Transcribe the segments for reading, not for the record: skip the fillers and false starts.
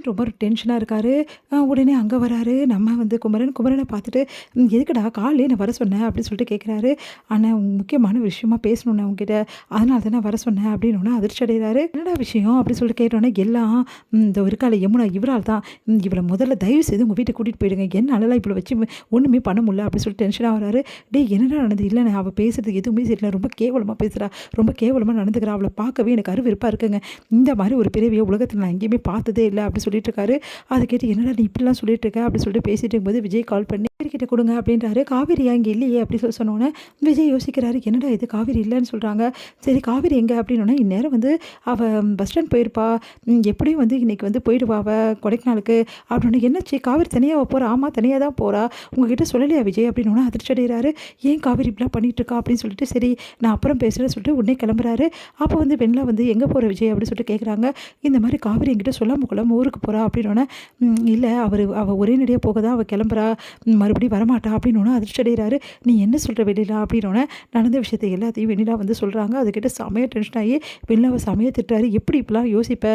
ரொம்ப டென்ஷனாக இருக்காரு. உடனே அங்கே வராரு நம்ம வந்து குமரனை பார்த்துட்டு எதுக்குடா காலையிலே நான் வர சொன்னேன் அப்படின்னு சொல்லிட்டு கேட்குறாரு. ஆனால் முக்கியமான விஷயமா பேசணுண்ணே உங்ககிட்ட, அதனால தான் நான் வர சொன்னேன் அப்படின்னு அதிர்ச்சி அடைகிறாரு. என்னடா விஷயம் அப்படின்னு சொல்லிட்டு கேட்டோன்னே எல்லாம் இந்த இருக்கால யமுனா இவரால் தான். இவளை முதல்ல தயவு செய்து உங்கள் வீட்டுக்கு கூட்டிகிட்டு போயிடுங்க, என்னாலலாம் இவ்வளோ வச்சு ஒன்றுமே பண்ண முடியல அப்படின்னு சொல்லிட்டு டென்ஷனாக வராரு. என்னடா நடந்தது? இல்லைண்ணே அவள் பேசுறது எதுவுமே சரியில்லை, ரொம்ப கேவலமாக பேசுகிறா, ரொம்ப கேவலமாக நடந்துக்கிறா, அவளை பார்க்கவே எனக்கு அருவருப்பாக இருக்குங்க, இந்த மாதிரி ஒரு பிறவியை உலகத்தில் நான் எங்கேயுமே பார்த்ததே இல்லை அப்படி சொல்லிட்டு இருக்காரு. அதை கேட்டு என்னடா நீ இப்படிலாம் சொல்லிட்டு இருக்க அப்படின்னு சொல்லிட்டு பேசிட்டு இருக்கும்போது விஜய் கால் பண்ணி கிட்ட கொடுங்க அப்படின்றாரு. காவேரியா இங்கே இல்லையே அப்படி சொன்னோன்னே விஜய் யோசிக்கிறாரு, என்னடா இது காவேரி இல்லைன்னு சொல்கிறாங்க, சரி காவேரி எங்கே அப்படின்னோடனே இந்நேரம் வந்து அவள் பஸ் ஸ்டாண்ட் போயிருப்பா, எப்படியும் வந்து இன்றைக்கி வந்து போயிடுவா அவள் கொடைக்கானலுக்கு அப்படின்னு. என்னச்சு காவேரி தனியாக போகிறா? ஆமாம் தனியாக தான் போகிறா, உங்ககிட்ட சொல்லலையா விஜய் அப்படின்னோடனே அதிர்ச்சி அடைகிறாரு. ஏன் காவேரி இப்படிலாம் பண்ணிட்டு இருக்கா அப்படின்னு சொல்லிட்டு சரி நான் அப்புறம் பேசுகிறேன்னு சொல்லிட்டு உடனே கிளம்புறாரு. அப்போ வந்து வெண்ணிலா வந்து எங்கே போகிற விஜய் அப்படின்னு சொல்லிட்டு கேட்குறாங்க. இந்த மாதிரி காவேரி என்கிட்ட சொல்லாமல் கொள்ளாமல் ஊருக்கு போகிறா அப்படின்னோடனே இல்லை அவள் ஒரே நடியாக போக தான் அவள் கிளம்புறா, மறுபடியும் வரமாட்டா அப்படின்னு அதிர்ச்சி அடைகிறாரு. நீ என்ன சொல்கிற வெண்ணிலா அப்படின்னோடனே நடந்த விஷயத்தை எல்லாத்தையும் வெண்ணிலா வந்து சொல்கிறாங்க. அதுக்கிட்ட செமையாக டென்ஷன் ஆகி வெண்ணிலாவை செமையாக திட்டுறாரு. எப்படி இப்படிலாம் யோசிப்ப,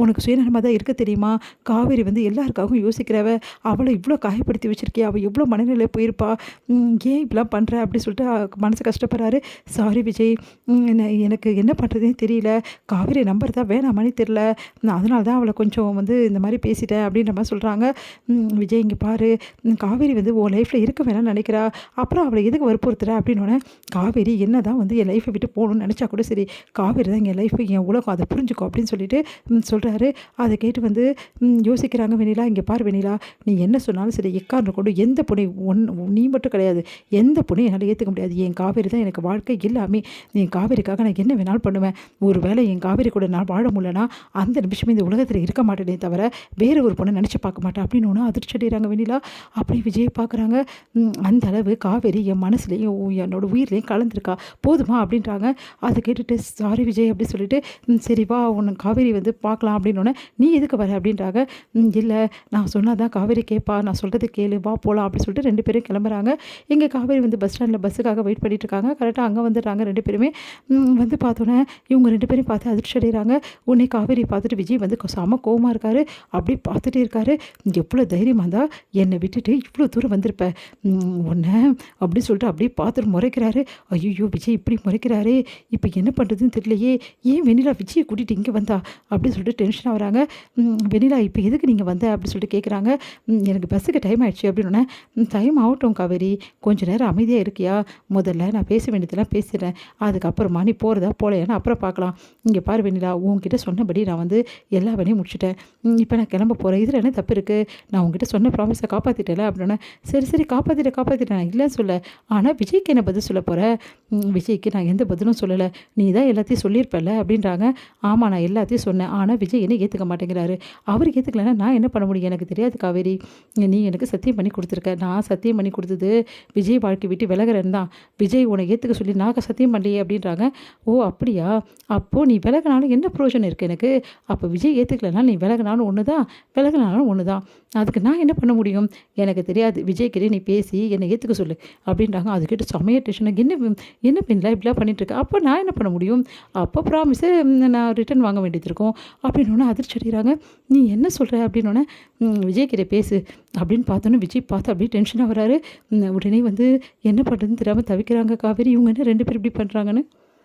உனக்கு சுயநலமாக தான் இருக்க தெரியுமா, காவேரி வந்து எல்லாருக்காகவும் யோசிக்கிறவ, அவளை இவ்வளோ காயப்படுத்தி வச்சிருக்கியா, அவள் எவ்வளோ மனநிலை போயிருப்பா, ஏன் இப்படிலாம் பண்ணுற அப்படின்னு சொல்லிட்டு மனசு கஷ்டப்படுறாரு. சாரி விஜய், எனக்கு என்ன பண்ணுறதுன்னு தெரியல, காவேரி நம்பர் தான் வேணாமான்னு தெரில, அதனால தான் அவளை கொஞ்சம் வந்து இந்த மாதிரி பேசிட்டேன் அப்படின்ற மாதிரி சொல்கிறாங்க. விஜய் இங்கே பாரு, காவேரி வந்து உன் லைஃப்பில் இருக்க வேணாம்னு நினைக்கிறா, அப்புறம் அவளை எதுக்கு வற்புறுத்துற அப்படின்னோடனே காவேரி என்ன தான் வந்து என் லைஃப்பை விட்டு போகணும்னு நினச்சா கூட சரி, காவேரி தான் என் லைஃபு என் உலகம், அதை புரிஞ்சுக்கோ அப்படின்னு சொல்லிட்டு சொல்கிறாரு. அதை கேட்டு வந்து யோசிக்கிறாங்க வெண்ணிலா. இங்கே பாரு வெண்ணிலா, நீ என்ன சொன்னாலும் சரி, எக்காரணம் கொண்டு எந்த பொண்ணை நீ மட்டும் கிடையாது, எந்த பொண்ணையும் என்னால் ஏற்றுக்க முடியாது, என் காவேரி தான் எனக்கு வாழ்க்கை எல்லாமே, என் காவேரிக்காக நான் என்ன வேணாலும் பண்ணுவேன், ஒரு வேளை என் காவேரி கூட நான் வாழ முடியலன்னா அந்த நிமிஷமே இந்த உலகத்தில் இருக்க மாட்டேனே தவிர வேறு ஒரு பொண்ணை நினச்சி பார்க்க மாட்டேன் அப்படின்னு ஒன்று அதிர்ச்சி அடைகிறாங்க வெண்ணிலா. அப்படி விஜய் பார்க்குறாங்க. அந்த அளவு காவேரி என் மனசுலேயும் என்னோட உயிர்லேயும் கலந்துருக்கா, போதுமா அப்படின்றாங்க. அதை கேட்டுட்டு சாரி விஜய் அப்படி சொல்லிட்டு சரி வா உன்னை காவேரி வந்து பார்க்கலாம் அப்படின்னோடனே நீ எதுக்கு வர அப்படின்றாங்க. இல்லை நான் சொன்னால் தான் காவேரி கேட்பா, நான் சொல்கிறது கேளு, வா போகலாம் அப்படின்னு சொல்லிட்டு ரெண்டு பேரும் கிளம்புறாங்க. எங்கள் காவேரி வந்து பஸ் ஸ்டாண்டில் பஸ்ஸுக்காக வெயிட் பண்ணிட்டு இருக்காங்க. கரெக்டாக அங்கே வந்துடுறாங்க ரெண்டு பேருமே. வந்து பார்த்தோன்னே இவங்க ரெண்டு பேரும் பார்த்து அதிர்ச்சி அடைகிறாங்க. உன்னை காவேரி பார்த்துட்டு விஜய் வந்து செம கோவமாக இருக்காரு. அப்படி பார்த்துட்டே இருக்காரு. எவ்வளோ தைரியமாக இருந்தால் என்னை விட்டுட்டு இவ்வளோ தூரம் வந்திருப்ப உன்னை அப்படி சொல்லிட்டு அப்படியே பார்த்துட்டு முறைக்கிறாரு. ஐயோ விஜய் இப்படி முறைக்கிறாரு, இப்போ என்ன பண்ணுறதுன்னு தெரியலையே, ஏன் வெண்ணிலா விஜயை கூட்டிகிட்டு இங்கே வந்தா அப்படின்னு சொல்லிட்டு டென்ஷனாக வராங்க. வெண்ணிலா இப்போ எதுக்கு நீங்கள் வந்த அப்படின்னு சொல்லிட்டு கேட்குறாங்க. எனக்கு பஸ்ஸுக்கு டைம் ஆகிடுச்சு அப்படின்னோடனே டைம் ஆகட்டும் காவேரி, கொஞ்சம் நேரம் அமைதியாக இருக்கியா, முதல்ல நான் பேச வேண்டியதெல்லாம் பேசுகிறேன், அதுக்கப்புறமா நீ போகிறதா போகலையான்னு அப்புறம் பார்க்கலாம். இங்கே பாரு வெண்ணிலா, உங்ககிட்ட சொன்னபடி நான் வந்து எல்லா வேலையும் முடிச்சுட்டேன், இப்போ நான் கிளம்ப போகிறேன், இதில் என்ன தப்பு இருக்குது, நான் உங்ககிட்ட சொன்ன ப்ராமிஸை காப்பாற்றிட்டேல அப்படின்னா சரி சரி காப்பாற்றிட்டேன் நான் இல்லைன்னு சொல்ல, ஆனால் விஜய்க்கு என்ன பதில் சொல்ல போகிறேன், விஜய்க்கு நான் எந்த பதிலும் சொல்லலை, நீ தான் எல்லாத்தையும் சொல்லியிருப்பல அப்படின்றாங்க. ஆமாம் நான் எல்லாத்தையும் சொன்னேன், ஆனால் விஜய் என்ன ஏற்றுக்க மாட்டேங்கிறாரு, அவருக்கு ஏற்றுக்கலன்னா நான் என்ன பண்ண முடியும், எனக்கு தெரியாது காவேரி, நீ எனக்கு சத்தியம் பண்ணி கொடுத்துருக்க, நான் சத்தியம் பண்ணி கொடுத்தது விஜய் வாழ்க்கை விட்டு விலகிறேன் தான், விஜய் உன்னை ஏற்றுக்க சொல்லி நான் சத்தியம் பண்ணலையே அப்படின்றாங்க. ஓ அப்படியா, அப்போது நீ விலகினாலும் என்ன ப்ரோஜனம் இருக்குது எனக்கு, அப்போ விஜய் ஏற்றுக்கலனா நீ விலகினாலும் ஒன்று தான் விலகினாலும் ஒன்று தான், அதுக்கு நான் என்ன பண்ண முடியும், எனக்கு தெரியாது, விஜய்கிட்டே நீ பேசி என்னை ஏற்றுக்க சொல்லு அப்படின்றாங்க. அதுக்கிட்ட செமைய டென்ஷனாக என்ன பெண்ணில் இப்படிலாம் பண்ணிட்டுருக்க, அப்போ நான் என்ன பண்ண முடியும், அப்போ ப்ராமிஸை நான் ரிட்டன் வாங்க வேண்டியது இருக்கும் அப்படின்னு அதிர்ச்சி அடைகிறாங்க. நீ என்ன சொல்கிற அப்படின்னோடனே விஜய்கிட்ட பேசு அப்படின்னு பார்த்தோன்னே விஜய் பார்த்து அப்படியே டென்ஷனாக வராரு. உடனே வந்து என்ன பண்ணுறதுன்னு தெரியாமல் தவிக்கிறாங்க காவேரி. இவங்க என்ன ரெண்டு பேரும் இப்படி பண்ணுறாங்கன்னு.